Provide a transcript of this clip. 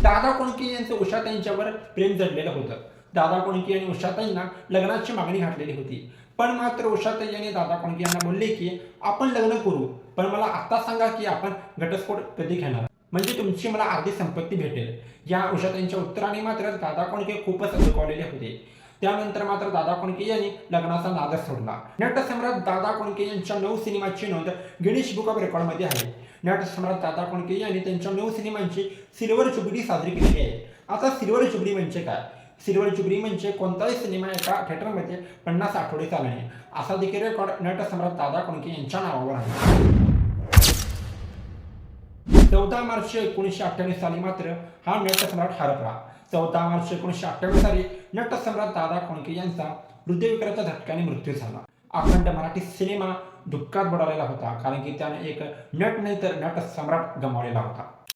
दादा कोंडके यांचं उषाताईंच्यावर प्रेम जडलेलं होतं. दादा कोंडके यांनी उषाताईंना लग्नाची मागणी घातलेली होती. पण मात्र उषाताई यांनी दादा कोंडके यांना बोलले की आपण लग्न करू, पण मला आता सांगा की आपण घटस्फोट कधी घेणार, म्हणजे तुमची मला अर्धी संपत्ती भेटेल. या उषाताईंच्या उत्तराने मात्र दादा कोंडके खूपच दुखावलेले होते. त्यानंतर मात्र दादा कोंडके यांनी लग्नाचा नादच सोडला. नटसम्राट दादा कोंडके यांच्या 9 सिनेमाची नोंद गिनीज बुक ऑफ रेकॉर्डमध्ये आहे. नटसम्राट दादा कोंडके यांनी त्यांच्या 9 सिनेमांची सिल्वर जुबली साजरी केलेली आहे. आता सिल्वर जुबली म्हणजे काय? सिल्वर जुबली म्हणजे कोणताही सिनेमा एका थिएटरमध्ये 50 आठवडे चालणे, असा देखील रेकॉर्ड नटसम्राट दादा कोंडके यांच्या नावावर आहे. 14 मार्च 1998 साली मात्र हा नटसम्राट हरपला. 14 मार्च 1998 साली नटसम्राट दादा कोंडके यांचा हृदयविकाराच्या झटक्याने मृत्यू झाला. अखंड मराठी सिनेमा दुःखात बुडालेला होता, कारण की त्याने एक नट नाही तर नटसम्राट गमावलेला होता.